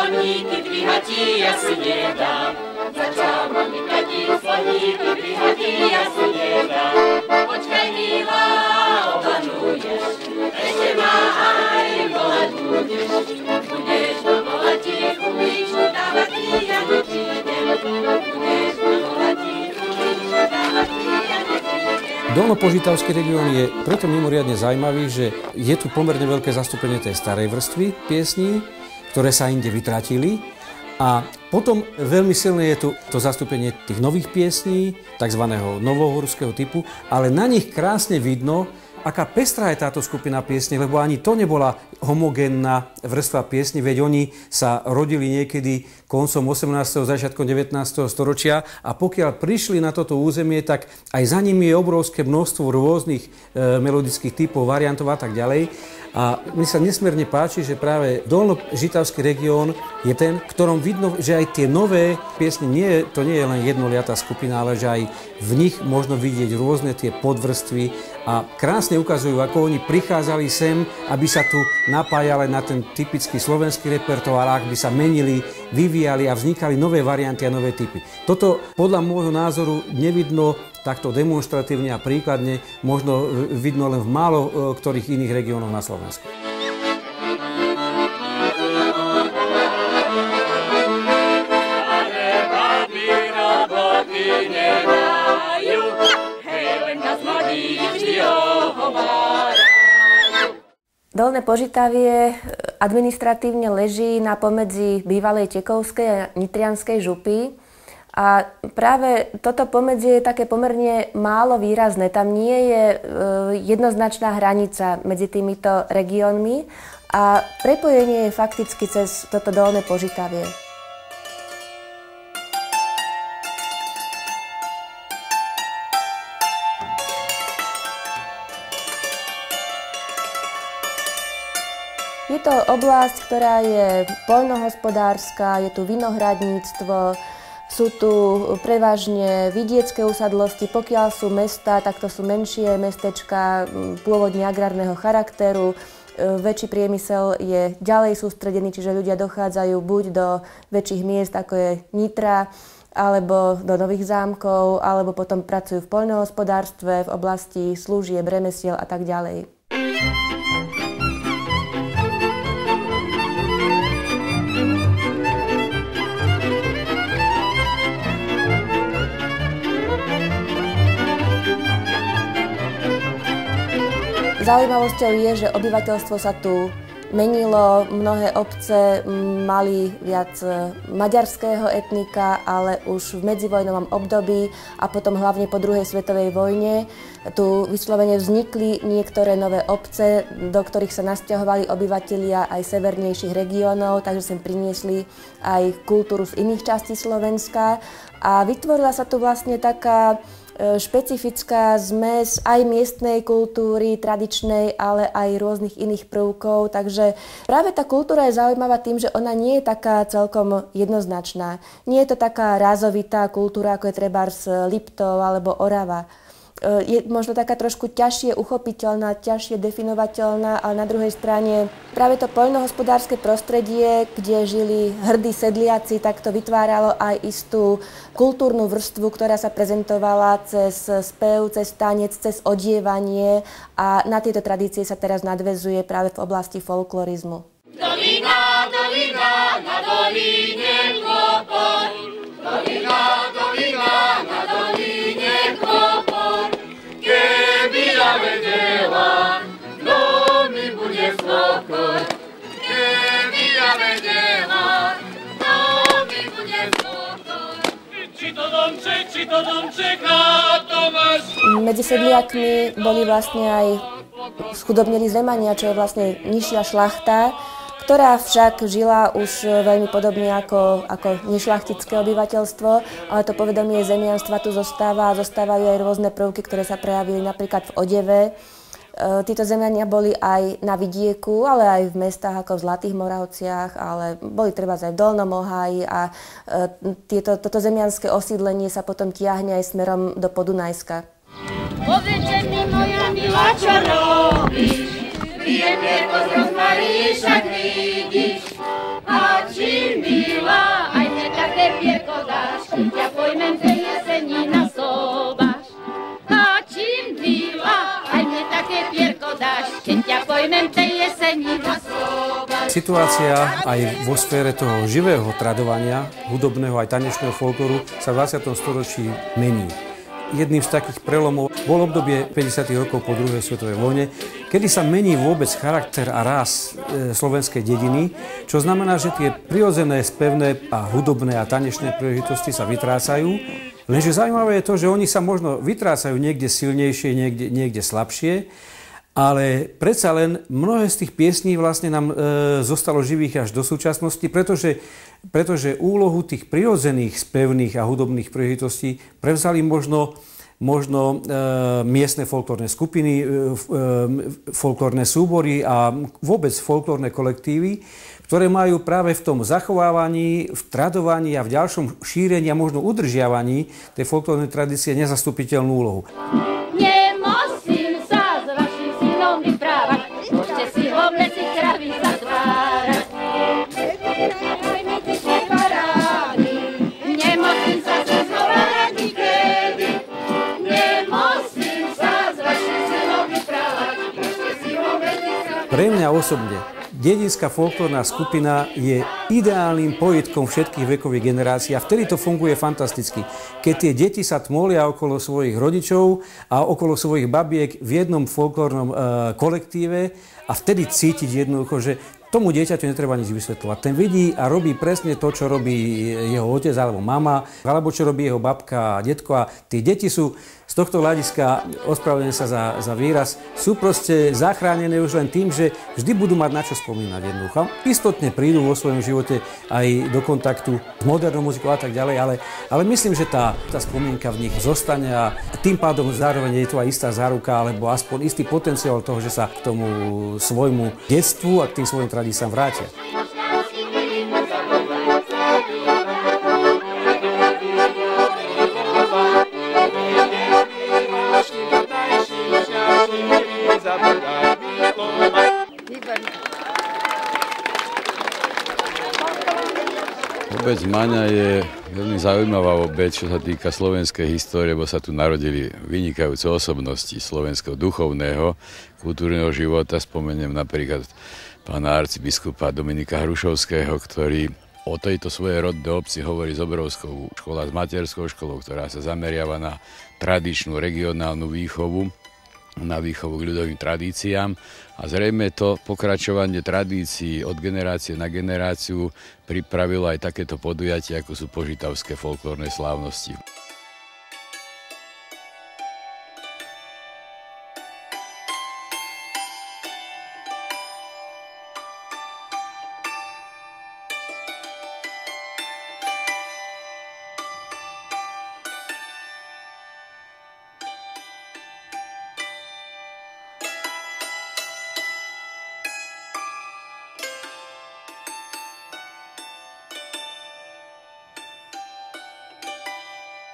Sloníky dvíhatí asi nedá. Za čárami takí sloníky dvíhatí asi nedá. Počkaj, milá, opanuješ, ešte ma aj volať budeš. Budeš ma volať tichu, myšu, dávať ti, ja neprídem. Budeš ma volať tichu, myšu, dávať ti, ja neprídem. Dolnopožitavský región je preto mimoriadne zaujímavý, že je tu pomerne veľké zastúpenie tej starej vrstvy piesní, ktoré sa inde vytratili. A potom veľmi silné je tu to zastúpenie tých nových piesní, tzv. Novohorského typu, ale na nich krásne vidno, aká pestrá je táto skupina piesní, lebo ani to nebola homogénna vrstva piesní, veď oni sa rodili niekedy koncom 18. začiatkom 19. storočia a pokiaľ prišli na toto územie, tak aj za nimi je obrovské množstvo rôznych melodických typov, variantov a tak ďalej. A mi sa nesmierne páči, že práve Dolnožitavský región je ten, v ktorom vidno, že aj tie nové piesne, to nie je len jednoliatá skupina, ale že aj v nich možno vidieť rôzne tie podvrstvy a krásne ukazujú, ako oni prichádzali sem, aby sa tu napájali na ten typický slovenský repertoár, ak by sa menili, vyvíjali a vznikali nové varianty a nové typy. Toto podľa môjho názoru nevidno takto demonstratívne a príkladne, možno vidno len v málo ktorých iných regiónoch na Slovensku. Dolné Požitavie administratívne leží na pomedzi bývalej Tekovskej a Nitrianskej župy. A práve toto pomedzie je také pomerne málo výrazné. Tam nie je jednoznačná hranica medzi týmito regiónmi a prepojenie je fakticky cez toto Dolné Požitavie. Je to oblasť, ktorá je poľnohospodárska, je tu vinohradníctvo, sú tu prevažne vidiecké usadlosti, pokiaľ sú mesta, tak to sú menšie mestečka pôvodne agrárneho charakteru. Väčší priemysel je ďalej sústredený, čiže ľudia dochádzajú buď do väčších miest, ako je Nitra, alebo do Nových Zámkov, alebo potom pracujú v poľnohospodárstve, v oblasti služieb, remesiel a tak ďalej. Zaujímavosťou je, že obyvateľstvo sa tu menilo, mnohé obce mali viac maďarského etnika, ale už v medzivojnovom období a potom hlavne po druhej svetovej vojne tu vyslovene vznikli niektoré nové obce, do ktorých sa nasťahovali obyvatelia aj severnejších regiónov, takže sem priniesli aj kultúru z iných častí Slovenska a vytvorila sa tu vlastne taká špecifická zmes aj miestnej kultúry, tradičnej, ale aj rôznych iných prvkov. Takže práve tá kultúra je zaujímavá tým, že ona nie je taká celkom jednoznačná. Nie je to taká rázovitá kultúra, ako je trebárs Liptov alebo Orava. Je možno taká trošku ťažšie uchopiteľná, ťažšie definovateľná, ale na druhej strane práve to poľnohospodárske prostredie, kde žili hrdí sedliaci, tak to vytváralo aj istú kultúrnu vrstvu, ktorá sa prezentovala cez spev, cez tanec, cez odievanie a na tieto tradície sa teraz nadväzuje práve v oblasti folklorizmu. Dolina, dolina, na doline klopor. Dolina, dolina, na doline klopor. Keby ja vedela, kto mi bude spokoj. Keby ja vedela, kto mi bude spokoj. Či to domček na to máš. Medzi sedliakmi boli vlastne aj schudobnení zemania, čo je vlastne nižšia šlachta, ktorá však žila už veľmi podobne ako nešlachtické obyvateľstvo, ale to povedomie zemianstva tu zostáva a zostávajú aj rôzne prvky, ktoré sa prejavili napríklad v odeve. Títo zemiania boli aj na vidieku, ale aj v mestách ako v Zlatých Moravciach, ale boli treba aj v Dolnom Oháji a toto zemianské osídlenie sa potom tiahne aj smerom do Podunajska. Povedz mi, moja milá, čo robíš? Viem, ako z rozmaríš, ak vidíš. A či pojmem tej jeseni na sobáš. A čím býva, aj mne také pierko dáš, keď ťa pojmem tej jeseni na sobáš. Situácia aj vo sfére toho živého tradovania, hudobného aj tanečného folklóru sa v 20. storočí mení. Jedným z takých prelomov bolo obdobie 50. rokov po druhej svetovej vojne, kedy sa mení vôbec charakter a ráz slovenskej dediny, čo znamená, že tie prirodzené, spevné a hudobné a tanečné príležitosti sa vytrácajú. Lenže zaujímavé je to, že oni sa možno vytrácajú niekde silnejšie, niekde slabšie, ale predsa len mnohé z tých piesní vlastne nám zostalo živých až do súčasnosti, pretože úlohu tých prirodzených, spevných a hudobných príležitostí prevzali možno miestne folklórne skupiny, folklórne súbory a vôbec folklórne kolektívy, ktoré majú práve v tom zachovávaní, v tradovaní a v ďalšom šírení a možno udržiavaní tej folklórnej tradície nezastupiteľnú úlohu. Nemusím sa s vašim synom vyprávať, môžete si ho v lesi kravy zatvárať. Nemusím sa zhovárať nikedy, nemusím sa s vašim synom vyprávať, môžete si ho v lesi kravy. Pre mňa osobne dedinská folklórna skupina je ideálnym pojitkom všetkých vekových generácií a vtedy to funguje fantasticky. Keď tie deti sa tmolia okolo svojich rodičov a okolo svojich babiek v jednom folklórnom kolektíve a vtedy cítiť jednoducho, že tomu dieťaťu netreba nič vysvetľovať. Ten vidí a robí presne to, čo robí jeho otec alebo mama, alebo čo robí jeho babka a detko. A tie deti sú z tohto hľadiska, ospravedlňujem sa za výraz, sú proste zachránené už len tým, že vždy budú mať na čo spomínať jednoducho. Istotne prídu vo svojom živote aj do kontaktu s modernou muzikou a tak ďalej, ale myslím, že tá spomienka v nich zostane a tým pádom zároveň je to aj istá záruka, alebo aspoň istý potenciál toho, že sa k tomu svojmu detstvu a k tým svojim tradíciám vrátia. Obec Maňa je veľmi zaujímavá obec, čo sa týka slovenskej histórie, bo sa tu narodili vynikajúce osobnosti slovenského duchovného, kultúrneho života. Spomeniem napríklad pána arcibiskupa Dominika Hrušovského, ktorý o tejto svojej rodnej obci hovorí s obrovskou školou, s materskou školou, ktorá sa zameriava na tradičnú regionálnu výchovu, na výchovu k ľudovým tradíciám a zrejme to pokračovanie tradícií od generácie na generáciu pripravilo aj takéto podujatie, ako sú požitavské folklórne slávnosti.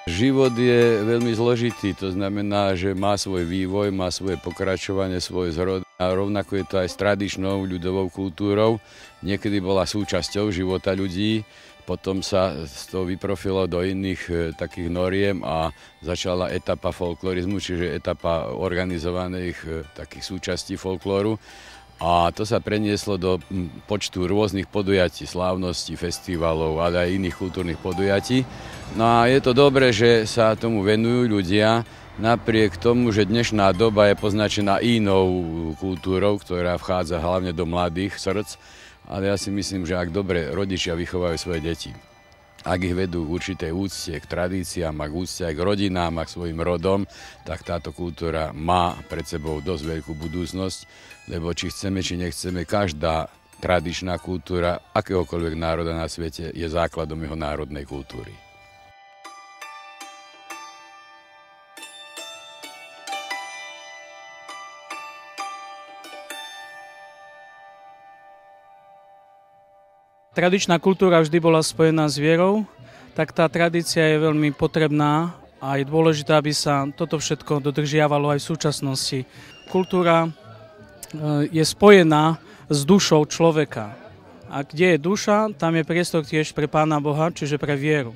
Život je veľmi zložitý, to znamená, že má svoj vývoj, má svoje pokračovanie, svoj zrod a rovnako je to aj s tradičnou ľudovou kultúrou. Niekedy bola súčasťou života ľudí, potom sa z toho vyprofilo do iných takých noriem a začala etapa folklorizmu, čiže etapa organizovaných takých súčastí folklóru. A to sa prenieslo do počtu rôznych podujatí, slávností, festivalov, ale aj iných kultúrnych podujatí. No a je to dobré, že sa tomu venujú ľudia, napriek tomu, že dnešná doba je poznačená inou kultúrou, ktorá vchádza hlavne do mladých srdc, ale ja si myslím, že ak dobre rodičia vychovajú svoje deti, ak ich vedú k určitej úcte, k tradíciám a k úcte aj k rodinám a k svojim rodom, tak táto kultúra má pred sebou dosť veľkú budúcnosť, lebo či chceme, či nechceme, každá tradičná kultúra akéhokoľvek národa na svete je základom jeho národnej kultúry. Tradičná kultúra vždy bola spojená s vierou, tak tá tradícia je veľmi potrebná a je dôležité, aby sa toto všetko dodržiavalo aj v súčasnosti. Kultúra je spojená s dušou človeka. A kde je duša, tam je priestor tiež pre Pána Boha, čiže pre vieru.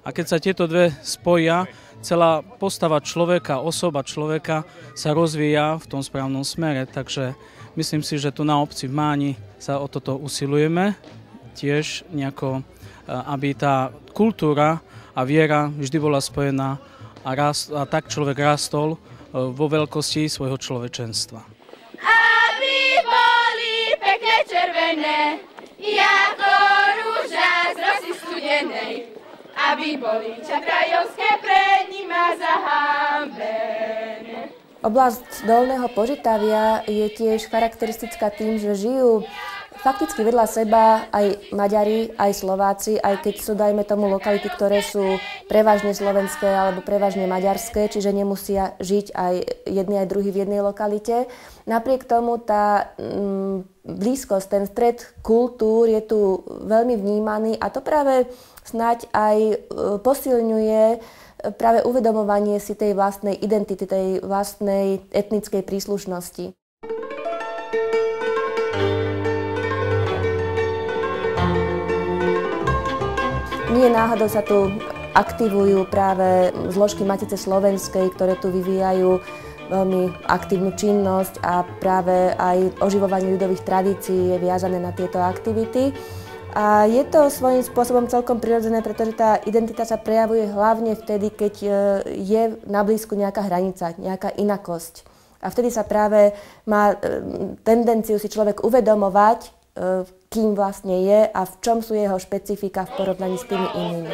A keď sa tieto dve spoja, celá postava človeka, osoba človeka sa rozvíja v tom správnom smere. Takže myslím si, že tu na obci v Máni sa o toto usilujeme. Tiež nejako, aby tá kultúra a viera vždy bola spojená a tak človek rástol vo veľkosti svojho človečenstva. Aby boli pekne červené, ako rúža z rosy studenej, aby boli čakrajovské pred nima zahambené. Oblasť Dolného Požitavia je tiež charakteristická tým, že žijú fakticky vedľa seba aj Maďari, aj Slováci, aj keď sú, dajme tomu, lokality, ktoré sú prevažne slovenské alebo prevažne maďarské, čiže nemusia žiť aj jedni aj druhí v jednej lokalite. Napriek tomu tá blízkosť, ten stred kultúr je tu veľmi vnímaný a to práve snáď aj posilňuje práve uvedomovanie si tej vlastnej identity, tej vlastnej etnickej príslušnosti. Nie náhodou sa tu aktivujú práve zložky Matice slovenskej, ktoré tu vyvíjajú veľmi aktívnu činnosť a práve aj oživovanie ľudových tradícií je viazané na tieto aktivity. A je to svojím spôsobom celkom prirodzené, pretože tá identita sa prejavuje hlavne vtedy, keď je na blízku nejaká hranica, nejaká inakosť. A vtedy sa práve má tendenciu si človek uvedomovať, kým vlastne je a v čom sú jeho špecifika v porovnaní s tými inými.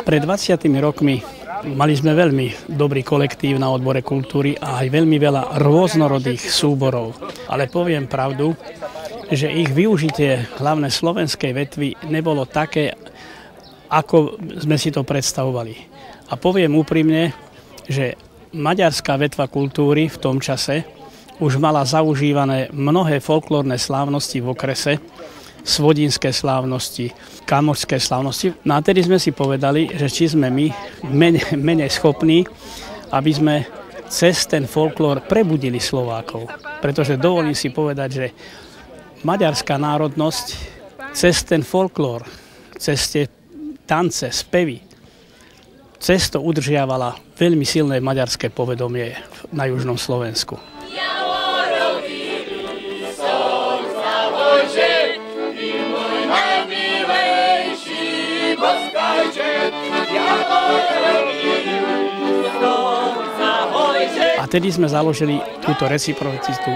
Pred 20 rokmi mali sme veľmi dobrý kolektív na odbore kultúry a aj veľmi veľa rôznorodých súborov. Ale poviem pravdu, že ich využitie hlavne slovenskej vetvy nebolo také, ako sme si to predstavovali. A poviem úprimne, že maďarská vetva kultúry v tom čase už mala zaužívané mnohé folklórne slávnosti v okrese, svodínske slávnosti, kamošské slávnosti. No a tedy sme si povedali, že či sme my menej schopní, aby sme cez ten folklór prebudili Slovákov. Pretože dovolím si povedať, že maďarská národnosť cez ten folklór, cez tie tance, spevy, cez to udržiavala veľmi silné maďarské povedomie na južnom Slovensku. A tedy sme založili túto reciprocitu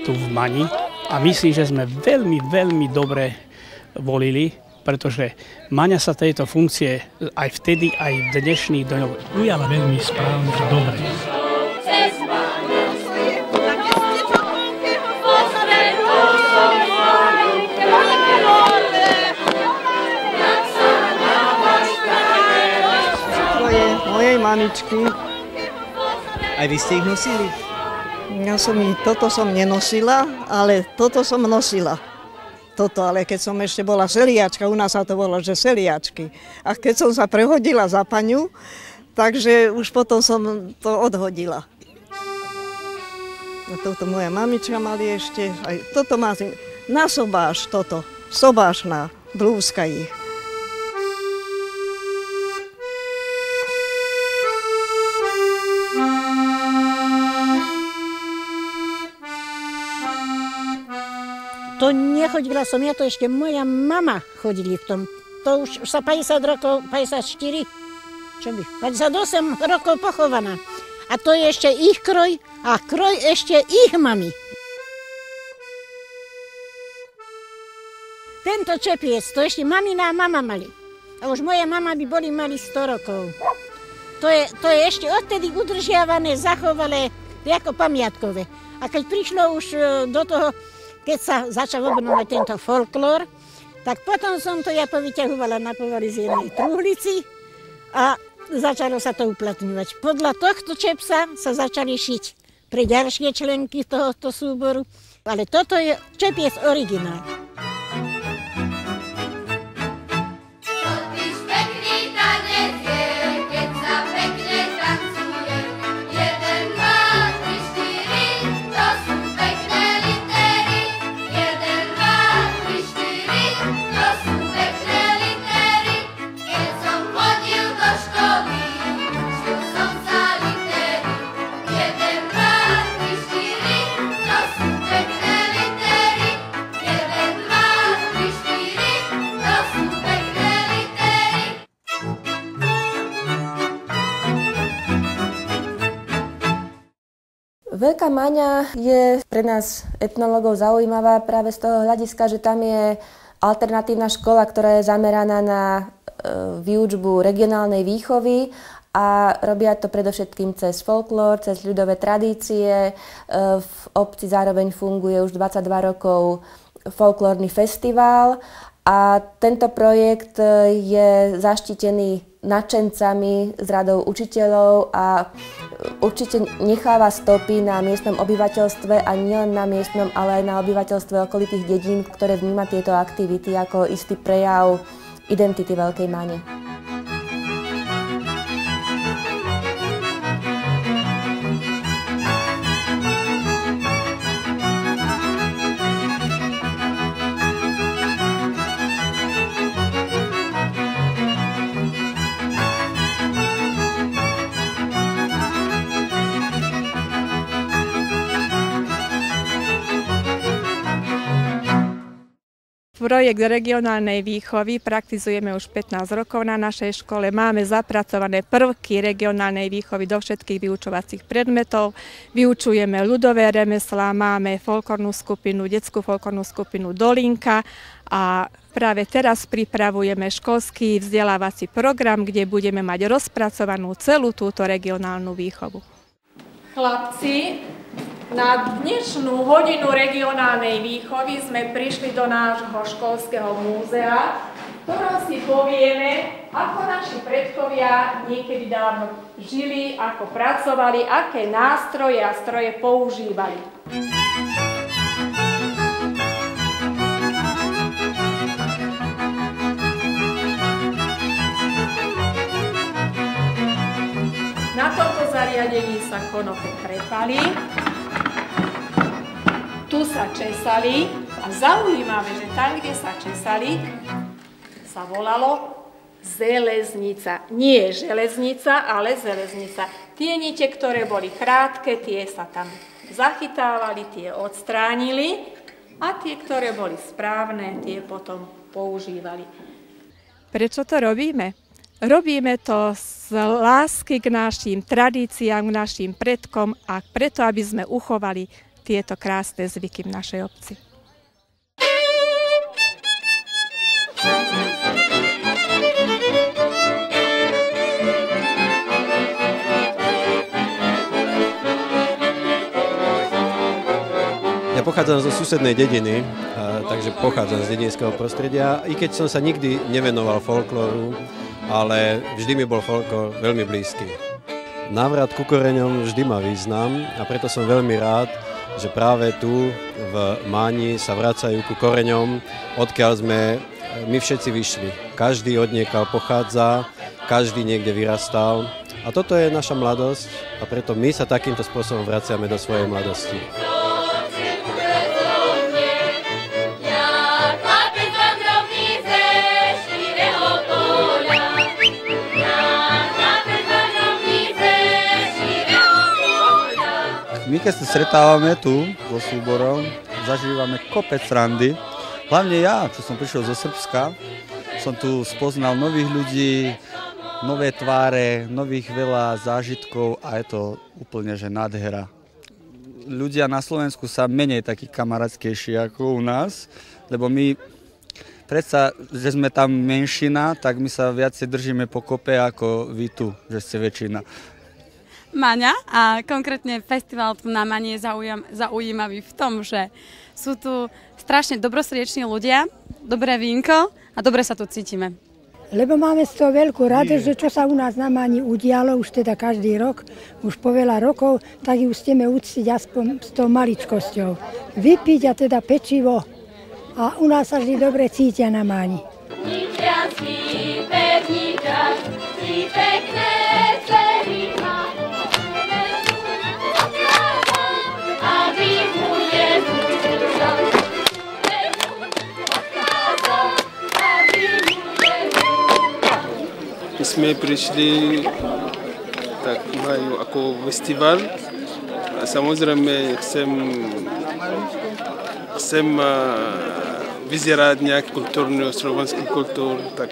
tu v Mani a myslím, že sme veľmi, veľmi dobre volili, pretože Maňa sa tejto funkcie aj vtedy, aj v dnešných dňoch ujala veľmi správne a dobre. Mamičky. Aj vy ste ich nosili? Toto som nenosila, ale toto som nosila. Ale keď som ešte bola seliačka, u nás sa to volalo, že seliačky. A keď som sa prehodila za paňu, takže už potom som to odhodila. A toto moja mamička mali ešte, aj toto má na sobáš toto, sobášna blúzka ich. To nechodila som, ja to ešte moja mama chodili v tom. To už sa 50 rokov, 54, čo by, 58 rokov pochovaná. A to je ešte ich kroj a kroj ešte ich mami. Tento čepiec, to ešte mamina a mama mali. A už moja mama by mali 100 rokov. To je ešte odtedy udržiavané, zachované To je ako pamiatkové. A keď prišlo už do toho, keď sa začal obnovať tento folklór, tak potom som to ja povyťahovala na povali z jednej truhlici a začalo sa to uplatňovať. Podľa tohto čepsa sa začali šiť pre ďalšie členky tohoto súboru, ale toto je čepiec originál. Veľká Maňa je pre nás etnológov zaujímavá práve z toho hľadiska, že tam je alternatívna škola, ktorá je zameraná na výučbu regionálnej výchovy a robia to predovšetkým cez folklór, cez ľudové tradície. V obci zároveň funguje už 22 rokov folklórny festival a tento projekt je zaštitený nadšencami z radou učiteľov a určite necháva stopy na miestnom obyvateľstve a nielen na miestnom, ale aj na obyvateľstve okolitých dedín, ktoré vníma tieto aktivity ako istý prejav identity Veľkej Mane. Projekt regionálnej výchovy praktizujeme už 15 rokov na našej škole. Máme zapracované prvky regionálnej výchovy do všetkých vyučovacích predmetov. Vyučujeme ľudové remeslá, máme folklórnu skupinu, detskú folklórnu skupinu Dolinka a práve teraz pripravujeme školský vzdelávací program, kde budeme mať rozpracovanú celú túto regionálnu výchovu. Chlapci, na dnešnú hodinu regionálnej výchovy sme prišli do nášho školského múzea, v ktorom si povieme, ako naši predkovia niekedy dávno žili, ako pracovali, aké nástroje a stroje používali. Na tomto zariadení sa konope trepali. Tu sa česali a zaujímavé, že tam, kde sa česali, sa volalo zeleznica. Nie železnica, ale zeleznica. Tie nite, ktoré boli krátke, tie sa tam zachytávali, tie odstránili a tie, ktoré boli správne, tie potom používali. Prečo to robíme? Robíme to z lásky k našim tradíciám, k našim predkom a preto, aby sme uchovali tieto krásne zvyky v našej obci. Ja pochádzam zo susednej dediny, takže pochádzam z dedinského prostredia. I keď som sa nikdy nevenoval folklóru, ale vždy mi bol folklór veľmi blízky. Návrat ku koreňom vždy má význam a preto som veľmi rád, že práve tu v Máni sa vracajú ku koreňom, odkiaľ sme my všetci vyšli. Každý odniekal pochádza, každý niekde vyrastal a toto je naša mladosť a preto my sa takýmto spôsobom vraciame do svojej mladosti. My keď sa stretávame tu so súborom, zažívame kopec srandy. Hlavne ja, čo som prišiel zo Srbska, som tu spoznal nových ľudí, nové tváre, nových veľa zážitkov a je to úplne že nádhera. Ľudia na Slovensku sa menej takí kamarátskejší ako u nás, lebo my predsa, že sme tam menšina, tak my sa viacej držíme po kope ako vy tu, že ste väčšina. Maňa a konkrétne festival tu na Mani je zaujímavý v tom, že sú tu strašne dobrosrdeční ľudia, dobré vínko a dobre sa tu cítime. Lebo máme z toho veľkú radosť, že čo sa u nás na Mani udialo, už teda každý rok, už po veľa rokov, tak ju chceme uctiť aspoň s tou maličkosťou. Vypiť a teda pečivo a u nás sa vždy dobre cítia na Mani. My jsme přišli, tak mají jako festival a samozřejmě chcem vyzírat nějak kulturní, slovanský kultur, tak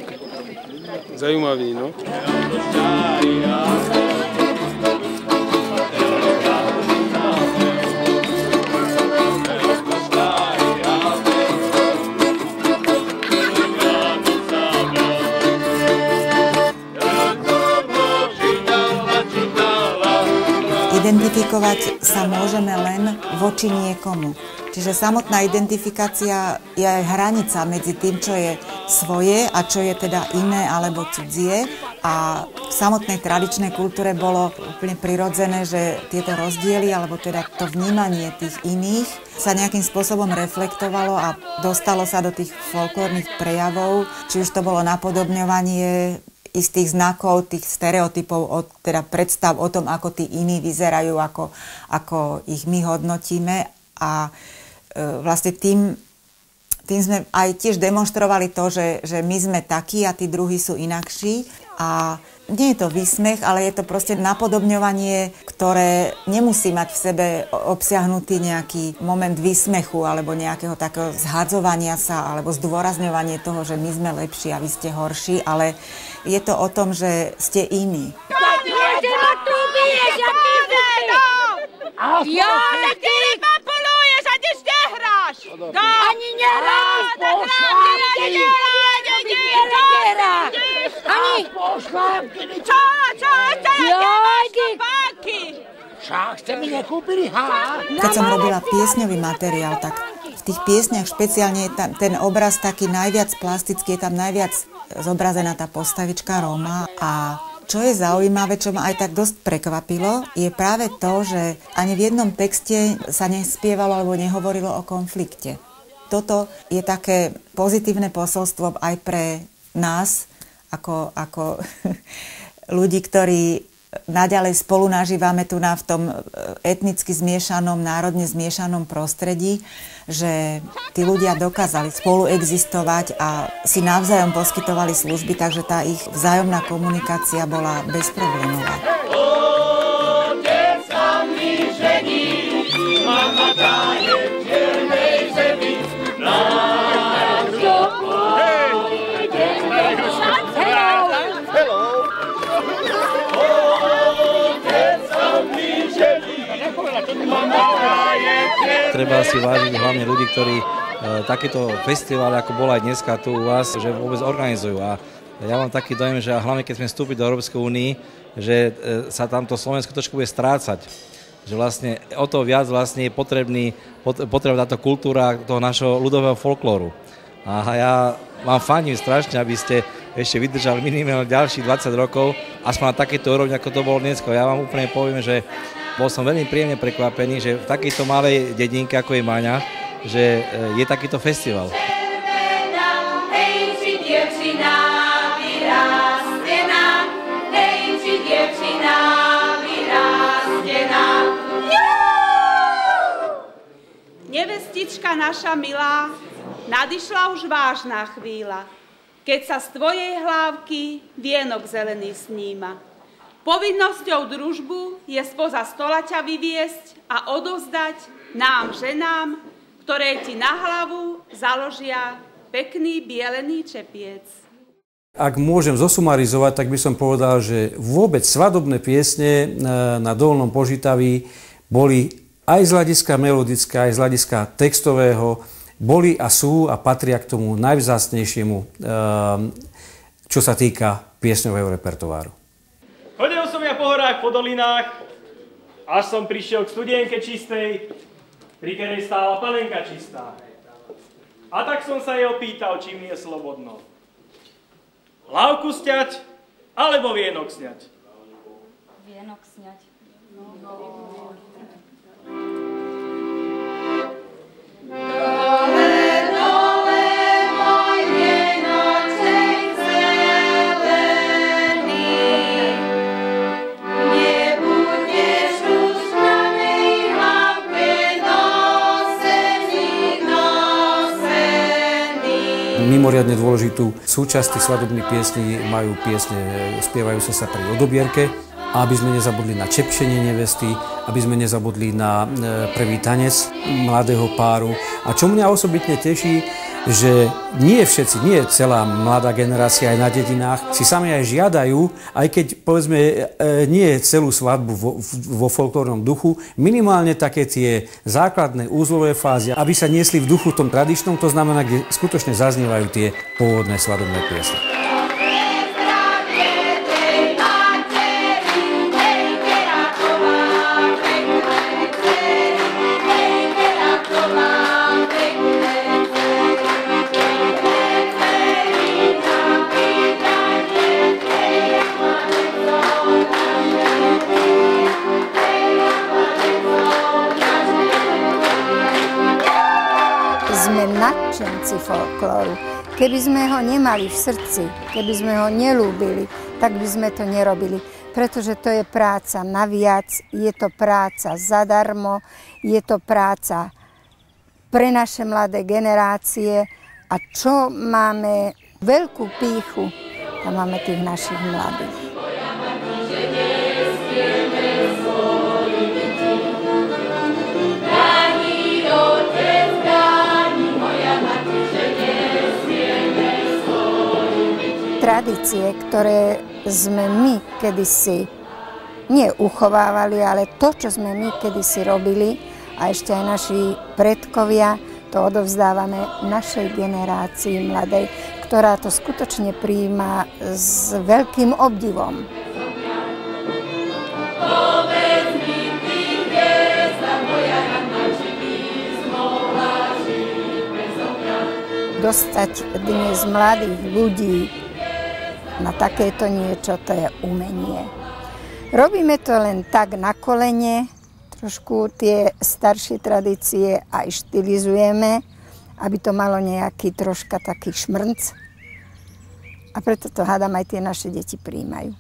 zajímavý, no. Identifikovať sa môžeme len voči niekomu. Čiže samotná identifikácia je aj hranica medzi tým, čo je svoje a čo je teda iné alebo cudzie. A v samotnej tradičnej kultúre bolo úplne prirodzené, že tieto rozdiely alebo teda to vnímanie tých iných sa nejakým spôsobom reflektovalo a dostalo sa do tých folklórnych prejavov, či už to bolo napodobňovanie istých znakov, tých stereotypov, teda predstav o tom, ako tí iní vyzerajú, ako ich my hodnotíme. A vlastne tým sme aj tiež demonštrovali to, že my sme takí a tí druhí sú inakší. A nie je to výsmech, ale je to proste napodobňovanie, ktoré nemusí mať v sebe obsiahnutý nejaký moment výsmechu alebo nejakého takého zhadzovania sa alebo zdôrazňovanie toho, že my sme lepší a vy ste horší, ale je to o tom, že ste iní. Jo, ale ty manipuluješ a ty nehráš. Ani nehráš, ani čo, Keď som robila piesňový materiál, tak v tých piesniach špeciálne je tam ten obraz taký najviac plastický, je tam najviac zobrazená tá postavička Róma. A čo je zaujímavé, čo ma aj tak dosť prekvapilo, je práve to, že ani v jednom texte sa nespievalo alebo nehovorilo o konflikte. Toto je také pozitívne posolstvo aj pre nás, ako ľudí, ktorí naďalej spolu nažívame tu v tom etnicky zmiešanom, národne zmiešanom prostredí, že tí ľudia dokázali spolu existovať a si navzájom poskytovali služby, takže tá ich vzájomná komunikácia bola bezproblémová. Treba si vážiť hlavne ľudí, ktorí takéto festivály, ako bola aj dneska tu u vás, že vôbec organizujú. A ja mám taký dojem, že hlavne keď sme vstúpiť do Európskej únie, že sa tamto Slovensko trošku bude strácať. Že vlastne o to viac vlastne je potrebná táto kultúra toho našho ľudového folklóru. A ja vám fandím strašne, aby ste ešte vydržali minimálne ďalších 20 rokov, aspoň na takéto úrovni, ako to bolo dnes. Ja vám úplne poviem, že bol som veľmi príjemne prekvapený, že v takejto malej dedinke, ako je Maňa, že je takýto festival. Nevestička naša milá, nadišla už vážna chvíľa, keď sa z tvojej hlávky vienok zelený sníma. Povinnosťou družbu je spoza stola ťa vyviesť a odovzdať nám, ženám, ktoré ti na hlavu založia pekný bielený čepiec. Ak môžem zosumarizovať, tak by som povedal, že vôbec svadobné piesne na Dolnom Požitaví boli aj z hľadiska melodického, aj z hľadiska textového, boli a sú a patria k tomu najvzácnejšiemu, čo sa týka piesňového repertoáru. Chodil som ja po horách, po dolinách, až som prišiel k studienke čistej, pri ktorej stála panenka čistá. A tak som sa jej opýtal, či mi je slobodno. Lávku sťať, alebo vienok sňať? Vienok sňať. Mimoriadne dôležitú súčasť tých svadobných piesní majú piesne spievajúce sa pri odobierke, aby sme nezabudli na čepčenie nevesty, aby sme nezabudli na prvý tanec mladého páru. A čo mňa osobitne teší, že nie všetci, nie celá mladá generácia aj na dedinách si sami aj žiadajú, aj keď povedzme nie celú svadbu vo folklórnom duchu, minimálne také tie základné úzlové fázy, aby sa niesli v duchu tom tradičnom, to znamená, kde skutočne zaznievajú tie pôvodné svadobné piesne. Sme nadšenci folklóru. Keby sme ho nemali v srdci, keby sme ho nelúbili, tak by sme to nerobili. Pretože to je práca naviac, je to práca zadarmo, je to práca pre naše mladé generácie. A čo máme veľkú pýchu, tam máme tých našich mladých. Tradície, ktoré sme my kedysi neuchovávali, ale to, čo sme my kedysi robili a ešte aj naši predkovia, to odovzdávame našej generácii mladej, ktorá to skutočne prijíma s veľkým obdivom. Dostať dnes mladých ľudí na takéto niečo, to je umenie. Robíme to len tak na kolene, trošku tie staršie tradície aj štilizujeme, aby to malo nejaký troška taký šmrnc. A preto to hádam aj tie naše deti prijímajú.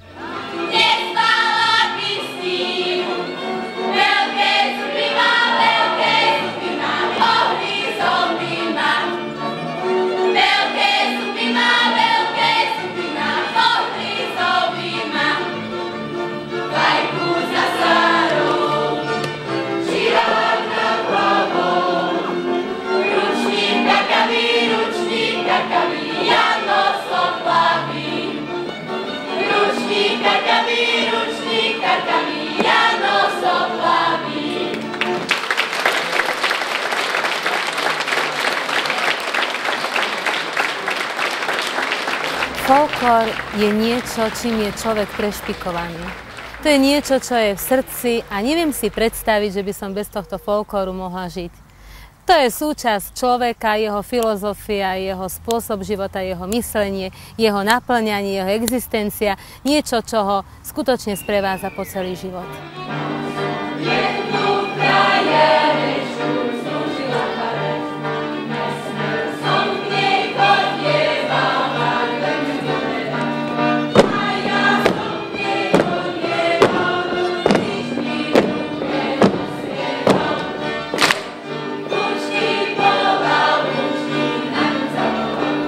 Folklór je niečo, čím je človek prešpikovaný. To je niečo, čo je v srdci a neviem si predstaviť, že by som bez tohto folklóru mohla žiť. To je súčasť človeka, jeho filozofia, jeho spôsob života, jeho myslenie, jeho naplňanie, jeho existencia, niečo, čo ho skutočne sprevádza po celý život.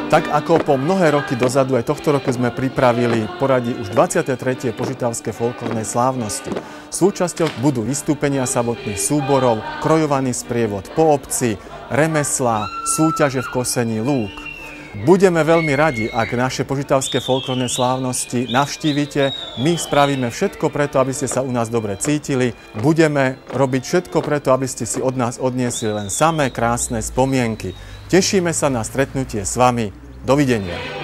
Tak ako po mnohé roky dozadu, aj tohto roku sme pripravili poradí už 23. požitavské folklórnej slávnosti. Súčasťou budú vystúpenia samotných súborov, krojovaný sprievod po obci, remeslá, súťaže v kosení lúk. Budeme veľmi radi, ak naše požitavské folklórne slávnosti navštívite. My spravíme všetko preto, aby ste sa u nás dobre cítili. Budeme robiť všetko preto, aby ste si od nás odniesli len samé krásne spomienky. Tešíme sa na stretnutie s vami. Dovidenia.